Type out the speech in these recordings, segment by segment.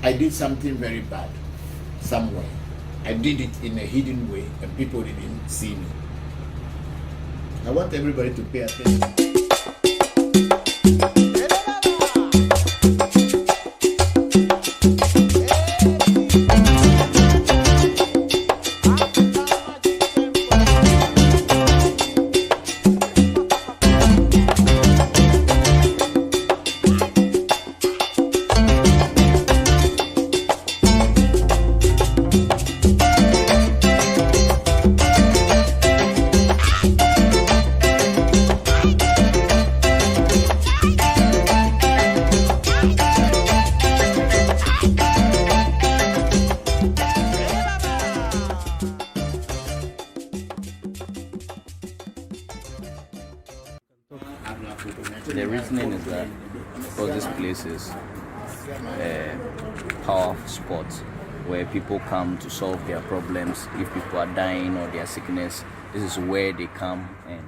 I did something very bad somewhere. I did it in a hidden way and people didn't see me. I want everybody to pay attention. The reasoning is that because this place is a powerful spot where people come to solve their problems. If people are dying or their sickness, this is where they come and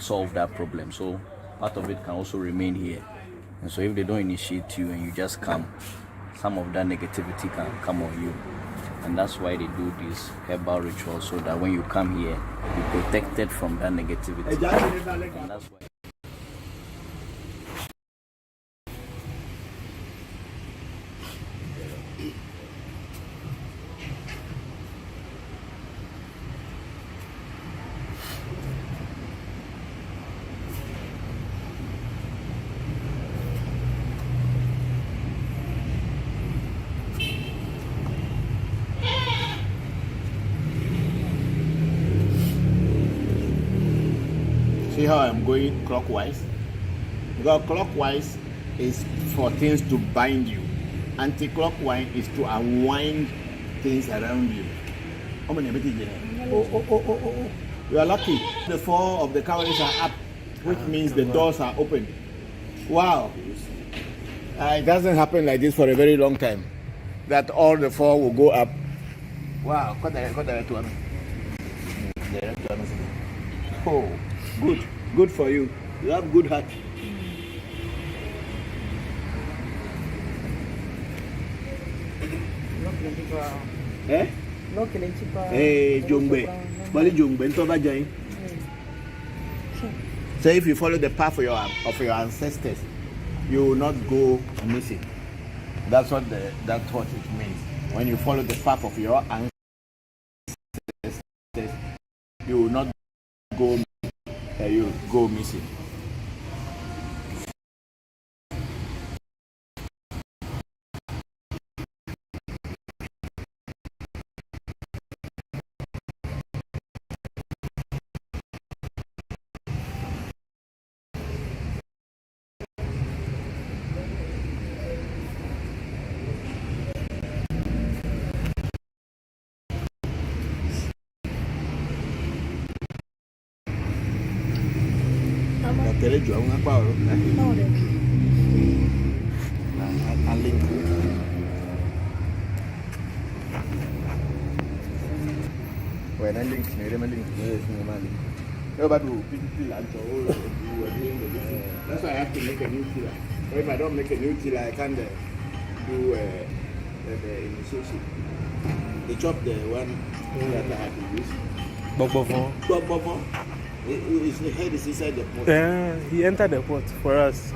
solve that problem. So part of it can also remain here. And so if they don't initiate you and you just come, some of that negativity can come on you. And that's why they do this herbal ritual, so that when you come here, you're protected from that negativity. And that's why. See how I'm going clockwise? Because clockwise is for things to bind you. Anti-clockwise is to unwind things around you. Oh. You are lucky. The four of the calories are up, which means the doors are open. Wow. It doesn't happen like this for a very long time. That all the four will go up. Wow. Oh. Good for you. You have good heart. Eh? Jongbe. Bali Jongbe. Ntoba Jai. So if you follow the path of your ancestors, you will not go missing. That's what it means. When you follow the path of your ancestors, you will not go missing. Tele jual apa orang? Aling. When I link, ni dia maling. Semua maling. Kalau baru pilih lancar, that's why I have to make a new killer. If I don't make a new killer, I can't do the initiation. They chop the one that I had to use. Bokor. His head is inside the pot. Yeah, he entered the pot for us.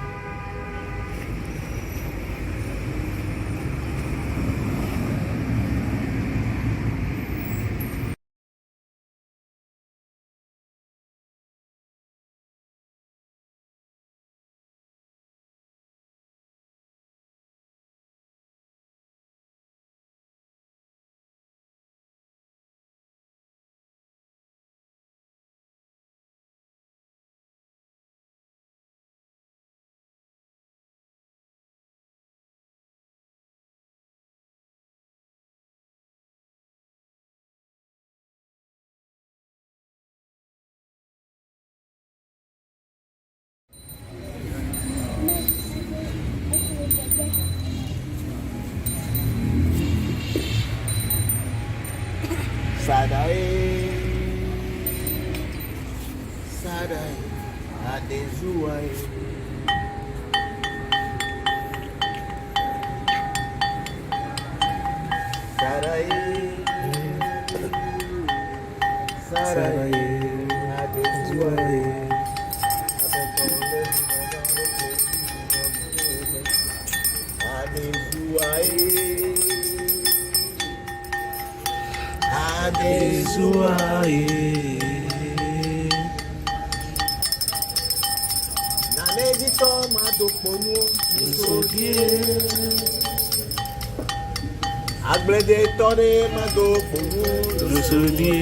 Sadai Adezuai Agbede tore mado ponu losodie.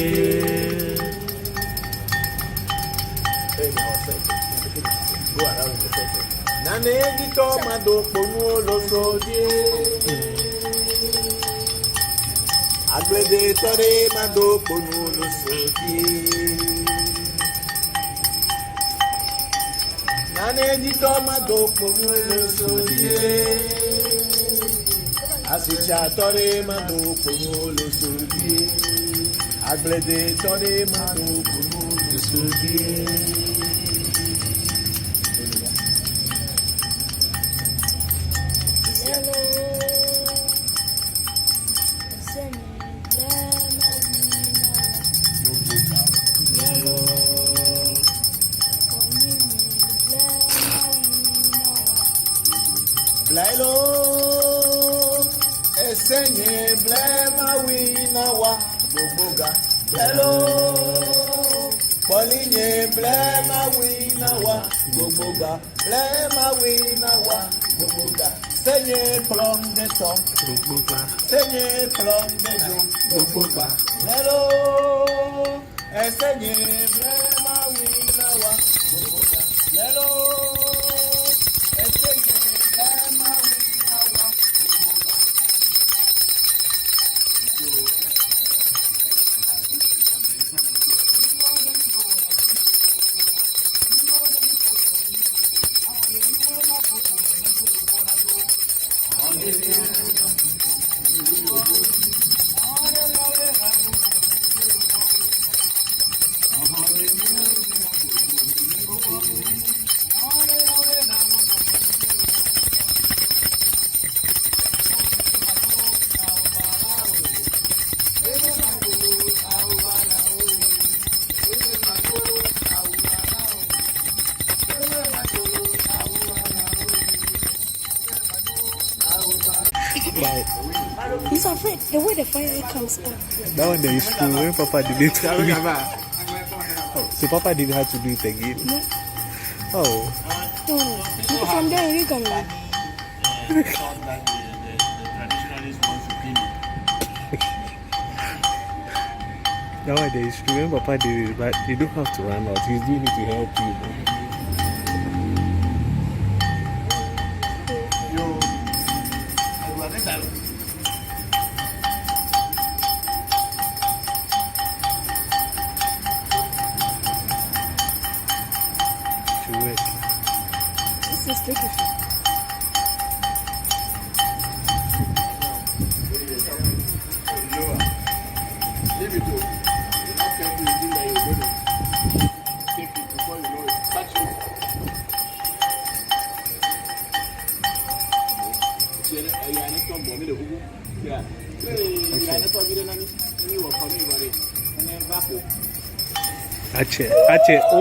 Go around the circle. Nane gito mado ponu losodie. Agbede tore mado ponu losodie. Nane gito mado ponu losodie. Asicha tore mado ponu losodie. Agbede tore mado ponu losodie. Blailo, esenye blema wina wa boboga. Blailo, polinye blema wina wa boboga. Blema wina wa boboga. Senye plom de top boboga. Senye plom de do boboga. Blailo, esenye blema wina wa boboga. Blailo. He's afraid the way the fire comes up. That one there is true. When Papa did it to me. Oh, so Papa didn't have to do it again? No. Oh. No. From there, we can. The traditionalists want to clean it. That one there is true. When Papa did it, but you don't have to run out. He's doing it to help you. This is tricky. Leave it to you. Not careful, you think that you're going to take it before you know it. Touch it. You are not going to be the who. Yeah. You are not going to be the nanny. You are coming about it. And then back up. Ache. Oh.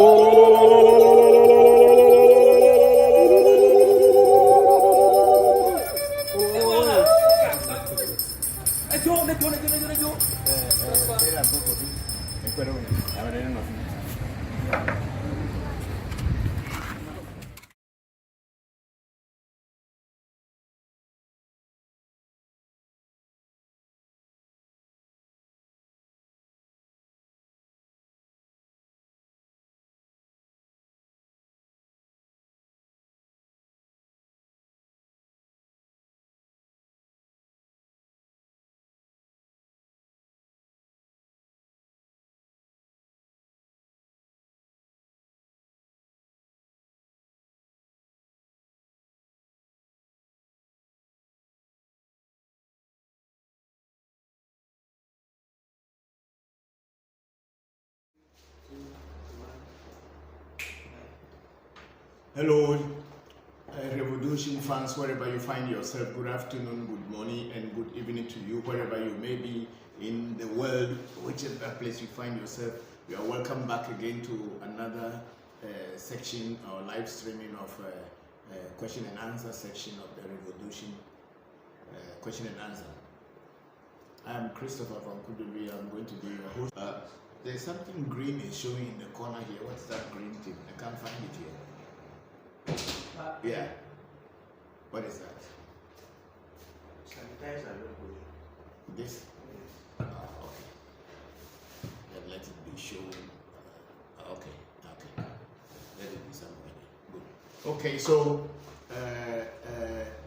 Hello, Revodu Revolution fans, wherever you find yourself, good afternoon, good morning, and good evening to you, wherever you may be in the world, whichever place you find yourself. You are welcome back again to another section or live streaming of question and answer section of the Revolution question and answer. I am Christopher Voncujovi. I'm going to be your host. There's something green is showing in the corner here. What's that green thing? I can't find it here. Yeah. What is that? Sanitizer logo. This? Okay. Then let it be shown. Okay. Let it be somewhere. Good. Okay, so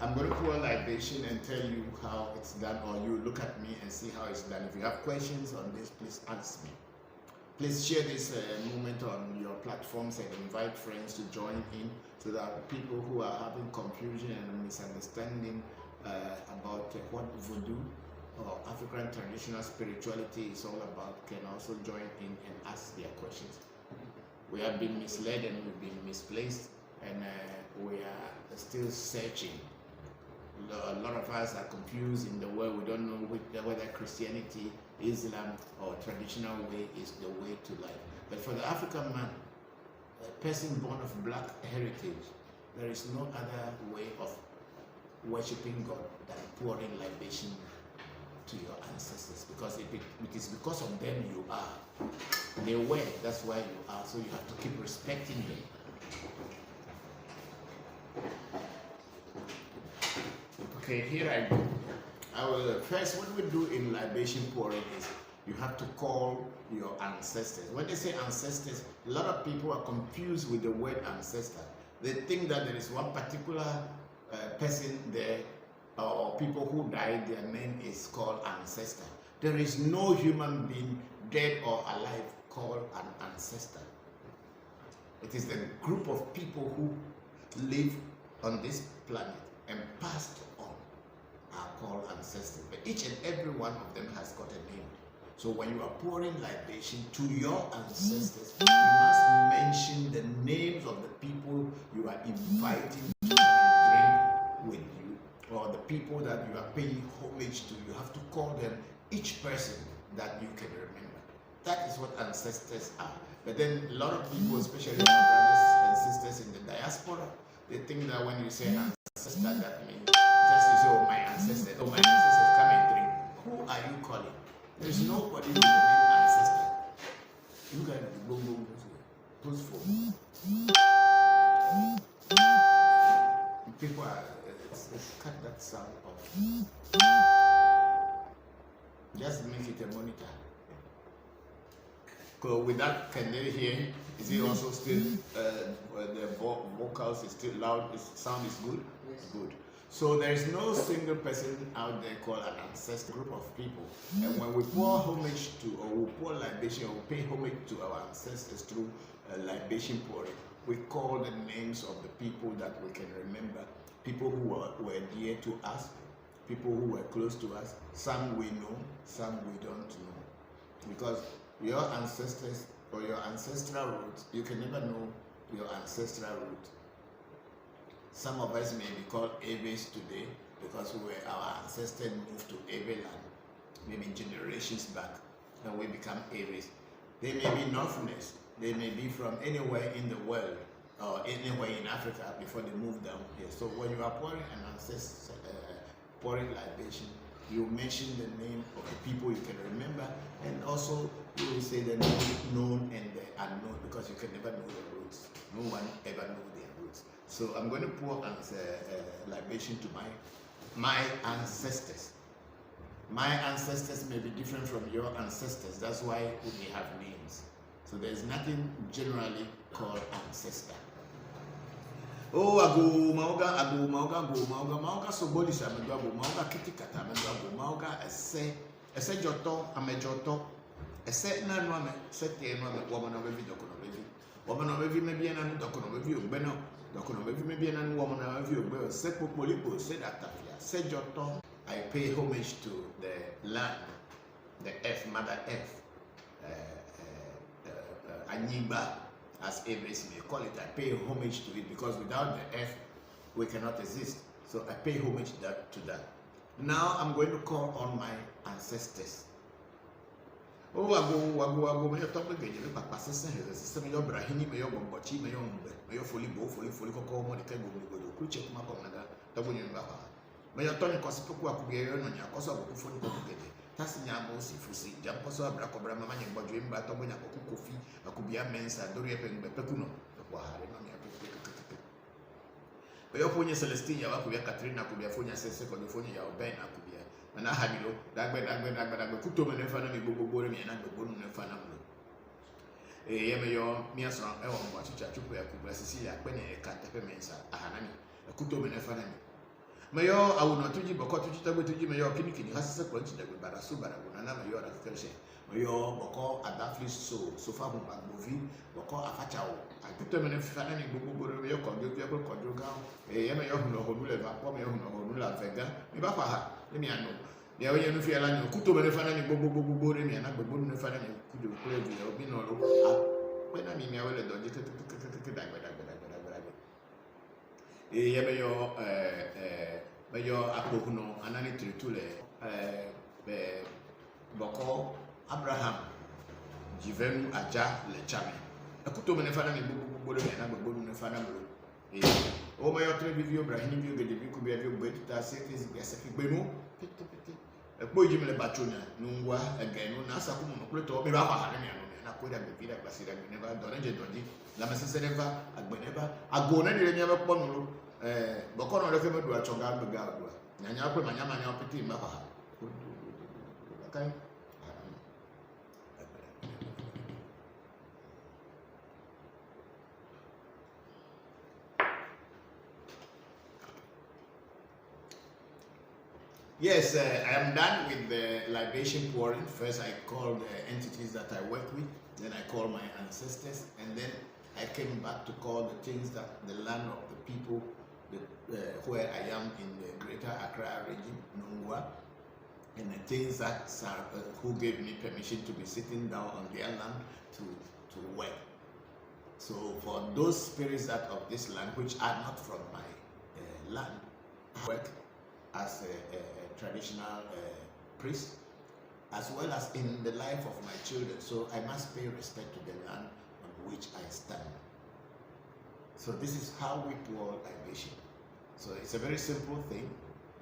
I'm going to pour a libation and tell you how it's done, or you look at me and see how it's done. If you have questions on this, please ask me. Please share this moment on your platforms and invite friends to join in so that people who are having confusion and misunderstanding about what voodoo or African traditional spirituality is all about can also join in and ask their questions. We have been misled and we've been misplaced, and we are still searching. A lot of us are confused in the world. We don't know whether Christianity, Islam, or traditional way is the way to life. But for the African man, a person born of black heritage, there is no other way of worshiping God than pouring libation to your ancestors, because it is because of them you are. They were, that's why you are. So you have to keep respecting them. Okay, here I go. First, what we do in libation pouring is you have to call your ancestors. When they say ancestors, a lot of people are confused with the word ancestor. They think that there is one particular person there, or people who died, their name is called ancestor. There is no human being, dead or alive, called an ancestor. It is the group of people who live on this planet and passed on are called ancestors. But each and every one of them has got a name. So when you are pouring libation to your ancestors, you must mention the names of the people you are inviting to come and drink with you, or the people that you are paying homage to. You have to call them, each person that you can remember. That is what ancestors are. But then a lot of people, especially our brothers and sisters in the diaspora, they think that when you say ancestor, that means just you say, oh, my ancestors come and drink. Who are you calling? There is nobody with the name ancestor. You guys go post for. People are, let's cut that sound off. Just make it a monitor. Because with that, can they hear? Is it also still, the vocals is still loud, the sound is good? Yes. Good. So there is no single person out there called an ancestor group of people. And when we pour homage to, or we pour libation, or we pay homage to our ancestors through libation pouring, we call the names of the people that we can remember, people who were dear to us, people who were close to us. Some we know, some we don't know. Because your ancestors or your ancestral roots, you can never know your ancestral root. Some of us may be called Aves today because our ancestors moved to Ave land, maybe generations back, and we become Aves. They may be Northerners, they may be from anywhere in the world or anywhere in Africa before they moved down here. So when you are pouring an ancestor, pouring libation, you mention the name of the people you can remember, and also you will say the known and the unknown, because you can never know the roots. No one ever knows their roots. So I'm going to pour libation to my ancestors. My ancestors may be different from your ancestors. That's why we have names. So there's nothing generally called ancestor. Oh, ago mauga soboli sa mendo ago mauga kitikata mendo ago mauga ese joto amejoto ese na no ame sete no ame wo na bevi me bi na no dokono bevi ogbeno dokono bevi me bi na no wo na bevi ogbe se popolipo se datafia se joto. I pay homage to the land, the earth, Mother Earth, Anyiba, as Aves may call it. I pay homage to it because without the earth, we cannot exist. So I pay homage to that. Now I'm going to call on my ancestors. Oh, wago, may you talk again, you look at system, your brahini, may your bombochi, may your fully cocoa, the cable, go to check my commander, may your Tony Cosipoco could be on your cost of fully complicated. Tassiamo, Sifusi, Jamposo, Bracobra, Mamma, but dream by Tomina Coffee, a Kubia Mensa, Doria Pecuno, the Wahari. Oyofonya Celestina wakubia Katrina kubia fonya sese kwa fonya ya oben akubia na habilo dagbe kuto menefana mi gbogbo mi na gbogbo menefana mo yeme yo mi asran e wo mbo chicha chupu ya kubia sisi ya pe ne ka tepe mensa ahanani kuto menefana mi meyo awuno tuji boko tuji tagbe tuji meyo kinikini hasese kwa chicha gbe barasu barago na meyo na kekeshe meyo boko adafli sofa hu magbovi boko afachao kuto menefana ni gbogbo meyo kojo ga yeme yo huno honu le va po meyo huno honu la vega mi ba fa ha ni anu ya oye nu fi ala ni kuto menefana ni gbogbo mi na gbogbo menefana ni kudo plevi ya obi no lo pe na mi mi awele doji ke dagbe yeme yo meyo apokuno anani tritule boko Abraham jivenu aja le chame akuto menefana ni gbogbo le na gbogbo menefana mo o meyo tre video Ibrahim video gede bi ku bi avio gbe ta settings bi asefi gbe mu piti epo jimele bachona nungwa egenu na asaku mo no to be ba ha ni anu na ko da be vida basira bi neva doneje doji la mesese neva agbeneva agona dire nya be po no boko no le fe medu achoga gbega agwa nyanya ko manyama nya opiti mba ha okay. Yes, I am done with the libation pouring. First, I called the entities that I work with. Then I called my ancestors, and then I came back to call the things that the land of the people, where I am in the Greater Accra region, Nungwa, and the things that who gave me permission to be sitting down on their land to work. So for those spirits that of this land, which are not from my land, I work as a traditional priest, as well as in the life of my children. So I must pay respect to the land on which I stand. So this is how we pour libation. So it's a very simple thing,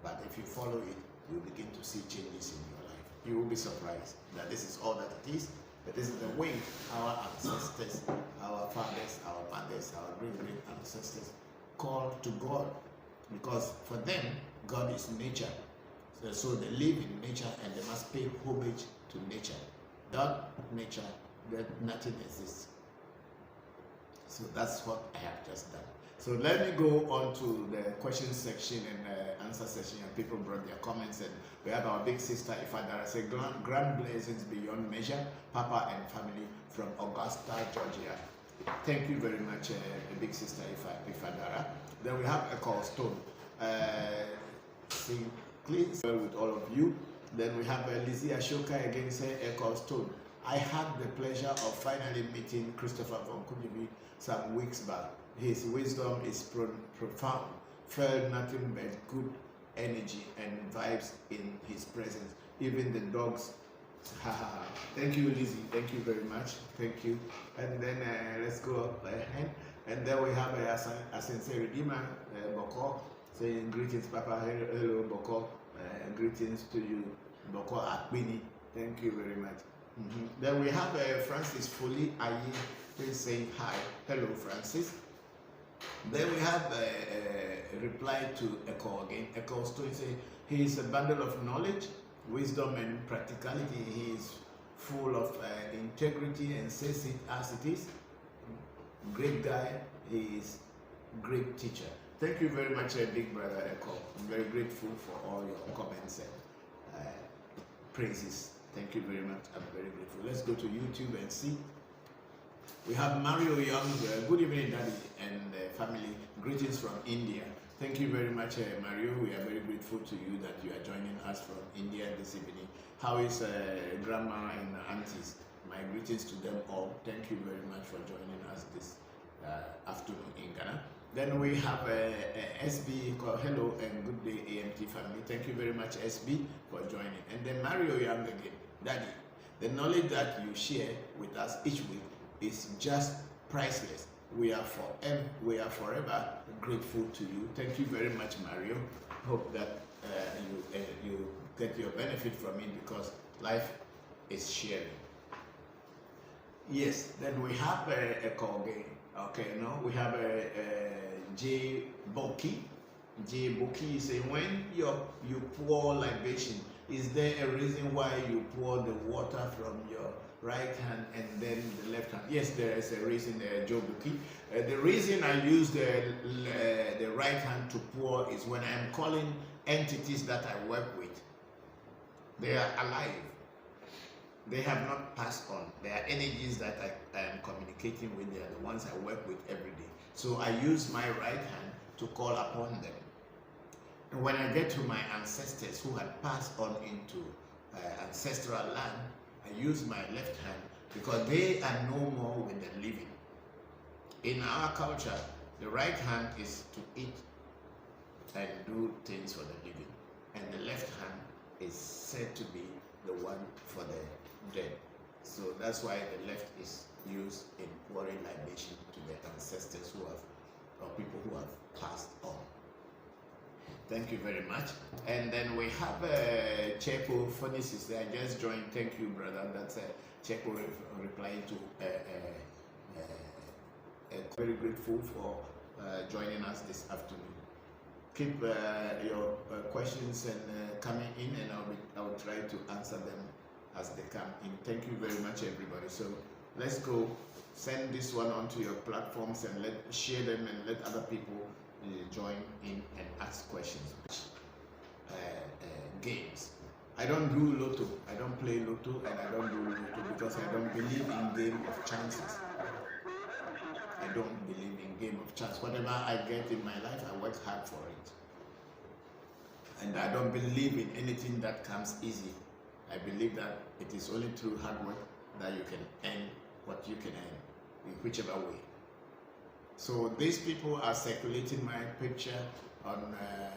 but if you follow it, you'll begin to see changes in your life. You will be surprised that this is all that it is, but this is the way our ancestors, our fathers, our mothers, our great ancestors called to God, because for them, God is nature. So they live in nature and they must pay homage to nature. Without nature, nothing exists. So that's what I have just done. So let me go on to the question section and answer section, and people brought their comments, and we have our big sister Ifadara say grand blessings beyond measure, Papa and family from Augusta, Georgia. Thank you very much, big sister Ifadara. Then we have a call stone. Sing please with all of you. Then we have Lizzie Ashoka again say Echo Stone. I had the pleasure of finally meeting Christopher Voncujovi some weeks back. His wisdom is profound. Felt nothing but good energy and vibes in his presence. Even the dogs. Thank you, Lizzie. Thank you very much. Thank you. And then let's go up ahead. And then we have a sincere redeemer, Bokor, saying greetings, Papa. Hello, Bokor. Greetings to you, Bokor Akbini. Thank you very much. Then we have Francis Foley Ayi saying hi. Hello, Francis. Then we have a reply to Echo again. Echo Story saying he is a bundle of knowledge, wisdom, and practicality. He is full of integrity and says it as it is. Great guy. He is great teacher. Thank you very much, Big Brother Echo. I'm very grateful for all your comments and praises. Thank you very much. I'm very grateful. Let's go to YouTube and see. We have Mario Young. Good evening, Daddy and family. Greetings from India. Thank you very much, Mario. We are very grateful to you that you are joining us from India this evening. How is Grandma and Aunties? My greetings to them all. Thank you very much for joining us this afternoon in Ghana. Then we have SB called Hello and Good Day AMT family. Thank you very much, SB, for joining. And then Mario Young again. Daddy, the knowledge that you share with us each week is just priceless. We are forever grateful to you. Thank you very much, Mario. Hope that you get your benefit from it, because life is sharing. Yes, then we have a call game. Okay, no, we have a J Boki. J Boki saying, when you pour libation, is there a reason why you pour the water from your right hand and then the left hand? Yes, there is a reason, Joe Boki. The reason I use the right hand to pour is when I'm calling entities that I work with. They are alive. They have not passed on. They are energies that I am communicating with. They are the ones I work with every day. So I use my right hand to call upon them. And when I get to my ancestors who had passed on into ancestral land, I use my left hand, because they are no more with the living. In our culture, the right hand is to eat and do things for the living, and the left hand is said to be the one for the dead. So that's why the left is used in pouring libation to the ancestors who have, or people who have passed on. Thank you very much. And then we have Checo, funny sister, I just joined. Thank you, brother. That's Checo replying to very grateful for joining us this afternoon. Keep your questions and coming in, and I will try to answer them as they come in. Thank you very much, everybody. So let's go send this one onto your platforms and share them, and let other people join in and ask questions. Games. I don't do lotto. I don't play lotto, and I don't do lotto because I don't believe in game of chances. I don't believe in game of chance. Whatever I get in my life, I work hard for it. And I don't believe in anything that comes easy. I believe that it is only through hard work that you can earn what you can earn, in whichever way. So these people are circulating my picture on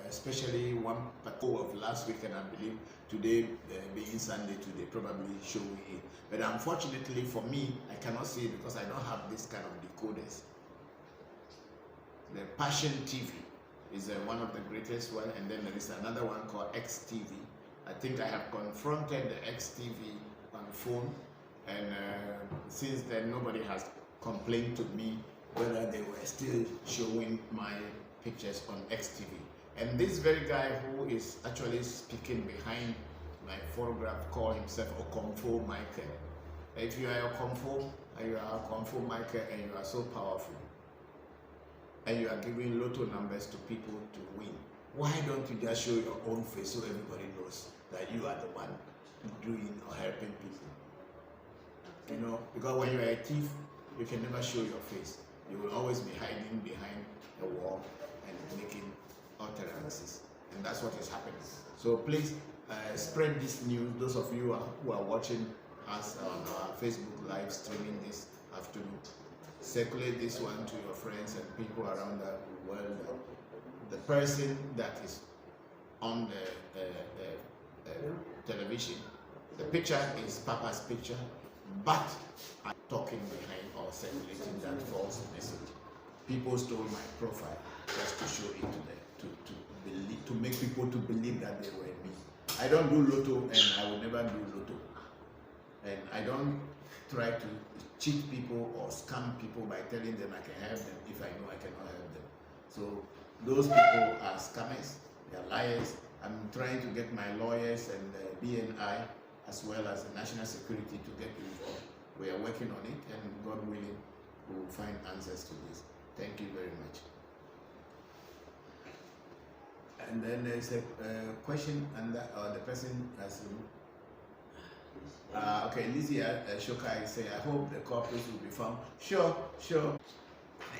especially one part of last week, and I believe today being Sunday, today probably showing it. But unfortunately for me, I cannot see it because I don't have this kind of decoders. The Passion TV is one of the greatest one, and then there is another one called XTV. I think I have confronted the XTV on the phone, and since then nobody has complained to me whether they were still showing my pictures on XTV. And this very guy who is actually speaking behind my photograph called himself Okomfo Michael. If you are Okomfo, and you are Okomfo Michael, and you are so powerful, and you are giving lotto numbers to people to win, why don't you just show your own face so everybody knows that you are the one doing or helping people? You know, because when you are a thief, you can never show your face. You will always be hiding behind a wall and making utterances, and that's what is happening. So please spread this news. Those of you who are watching us on our Facebook live streaming this afternoon, circulate this one to your friends and people around the world. The person that is on the television, the picture is Papa's picture, but I'm talking behind or circulating that false message. People stole my profile just to show it to them, to make people to believe that they were me. I don't do lotto, and I will never do lotto. And I don't try to cheat people or scam people by telling them I can help them if I know I cannot help them. So those people are scammers, they are liars. I'm trying to get my lawyers and BNI as well as the national security to get involved. We are working on it, and God willing, we will find answers to this. Thank you very much. And then there is a question, and the person has okay, Lizzie Shokai say, I hope the culprits will be found. Sure.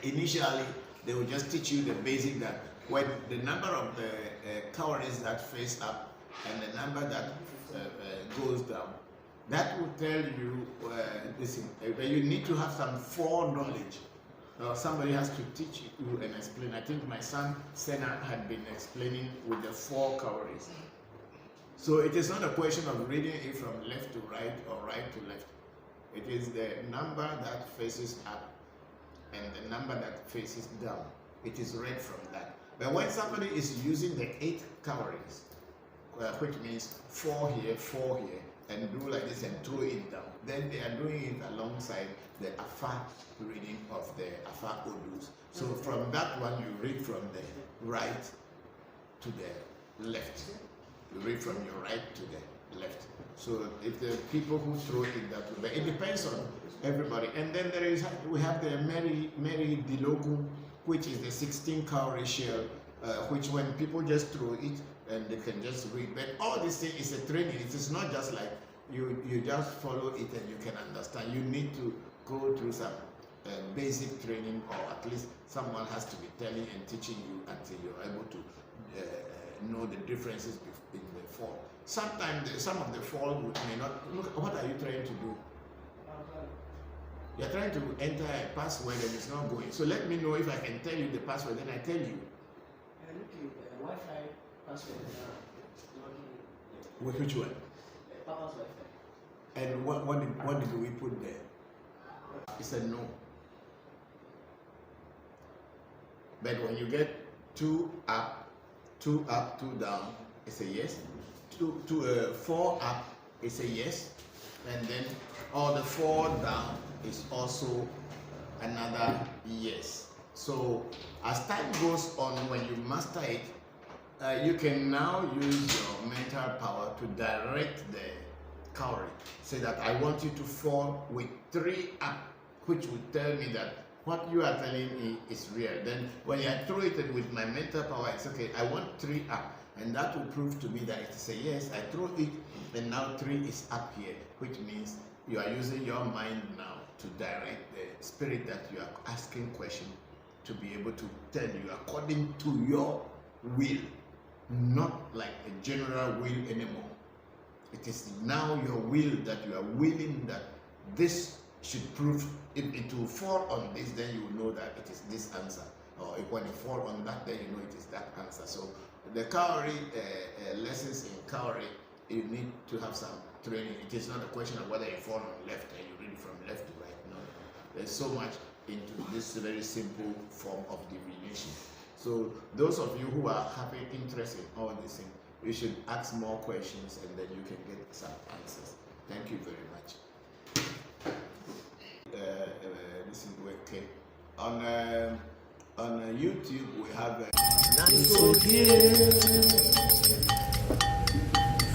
Initially, they will just teach you the basic that when the number of the calories that face up and the number that goes down, that will tell you, listen, you need to have some foreknowledge Somebody has to teach you and explain. I think my son Senna had been explaining with the 4 calories. So it is not a question of reading it from left to right or right to left. It is the number that faces up and the number that faces down. It is read from that. But when somebody is using the 8 calories, which means 4 here, 4 here, and do like this and throw it down, then they are doing it alongside the Afa reading of the Afa Odus. So from that one, you read from the right to the left. You read from your right to the left. So if the people who throw it that way, but it depends on everybody. And then we have the Mary Dilogu, which is the 16 calorie shell, which when people just throw it and they can just read. But all this thing is a training. It is not just like you just follow it and you can understand. You need to go through some basic training, or at least someone has to be telling and teaching you until you're able to know the differences in the fall. Sometimes some of the fall may not look. What are you trying to do? You're trying to enter a password and it's not going. So let me know if I can tell you the password, then I tell you. Wi-Fi password. With which one? Papa's Wi-Fi. And what did we put there? He said no. But when you get 2 up, 2 down, it's a yes. 4 up, it's a yes. And then all the 4 down is also another yes. So as time goes on, when you master it, you can now use your mental power to direct the calorie. Say that I want you to fall with 3 up, which would tell me that what you are telling me is real. Then when I throw it with my mental power, it's okay, I want 3 up. And that will prove to me that it is a yes. I throw it, and now 3 is up here, which means you are using your mind now to direct the spirit that you are asking question to be able to tell you according to your will, not like a general will anymore. It is now your will that you are willing that this should prove. If it will fall on this, then you will know that it is this answer. Or if when it fall on that, then you know it is that answer. So the calorie lessons in calorie, you need to have some training. It is not a question of whether you fall on left and you read from left to right. No, there's so much into this very simple form of divination. So those of you who are having interest in all these things, you should ask more questions and then you can get some answers. Thank you very much. This is okay. On YouTube we have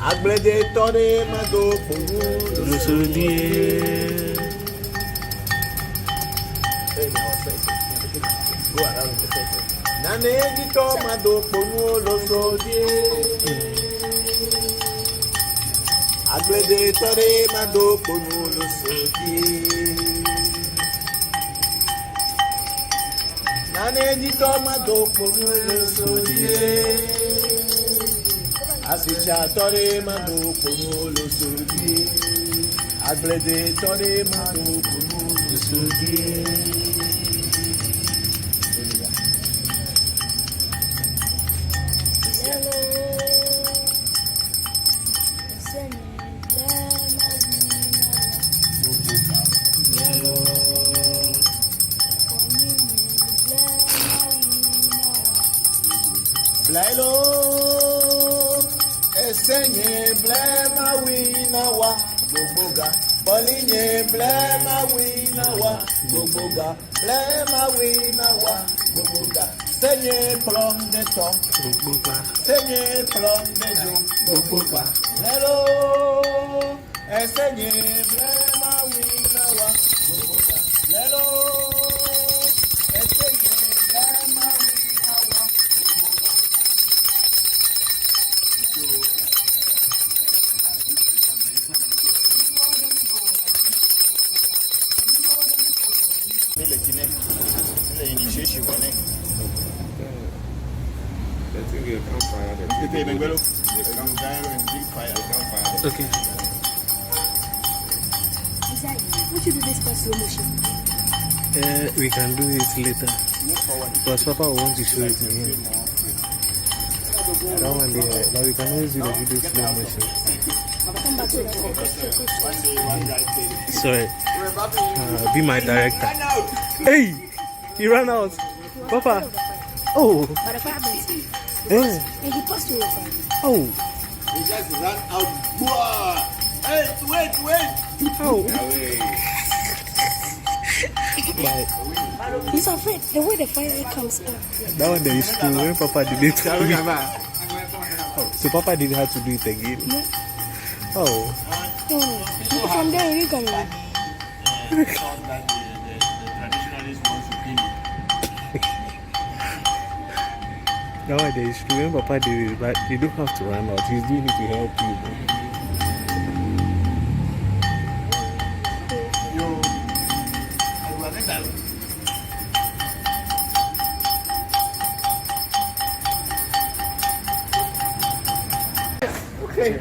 Agblede Tore Mado go around the circle. Nane Dito Mado Pomo Losodie Agblede Tore Mado Pomo Losodie Nane Dito Mado Pomo Losodie Asicha Tore Mado Pomo Losodie Agblede Tore Mado Pomo Losodie. Blailo, esenye blema wina wa boboga. Bolinye blema wina wa boboga. Blema wina wa boboga. Senye plom de top boboga. Senye plom de jo boboga. Blailo, esenye blema wina wa boboga. Blailo, esenye blema wina wa. Initiation one. That thing will come fire. Okay. Is that what you do this for slow motion? We can do it later. Because Papa will want to show it to him. I don't want the but we can always do the video slow motion. Come back to the Sorry. Be my director. Hey! He ran out. Papa. Oh. But the fire burns. Yeah. And he passed through the fire. Oh. He just ran out. Whoa! Hey, wait! Oh. Bye. He's afraid the way the fire comes up. That one there is true. When Papa did it to me. Oh, so Papa didn't have to do it again. No. Oh. No. From there you can Thought that the traditionalists want to kill you. That one there is true. When Papa did it, but you don't have to run out. He's doing it to help you. Okay.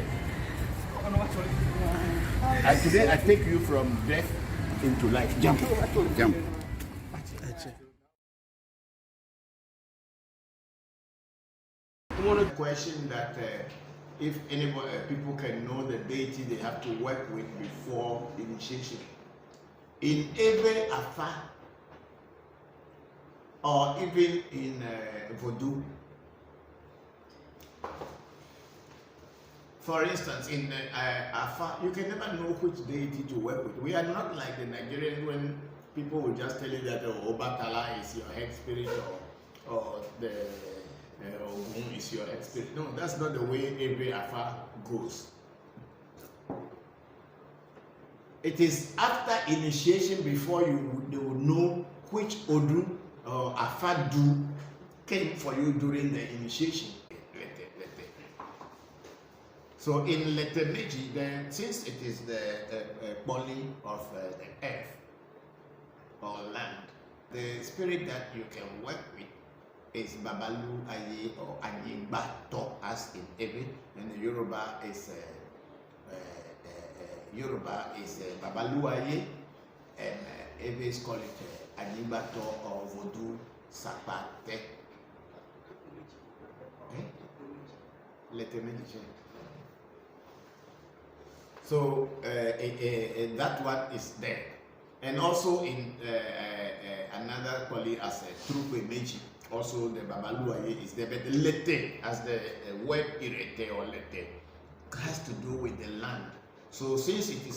And today I take you from death into life. Jump. One question that if anybody, people can know the deity they have to work with before initiation. In every afa or even in vodu. For instance, in afa, you can never know which deity to work with. We are not like the Nigerians when people will just tell you that Obatala is your head spirit or the Ogun is your head spirit. No, that's not the way every afa goes. It is after initiation before they will know which Odu or afa do came for you during the initiation. So in letter Meji, then since it is the body of the earth or land, the spirit that you can work with is Babalu Aye or Anyigbato as in Ebe, and the Yoruba is Babalu Aye, and Ebe is called it Anyigbato or vodu Sapate. Letter Meji. So that one is there, and also in another quality as a Trupe Meji, also the Babaluaye is there, but the Lete as the word irete or Lete has to do with the land. So since it is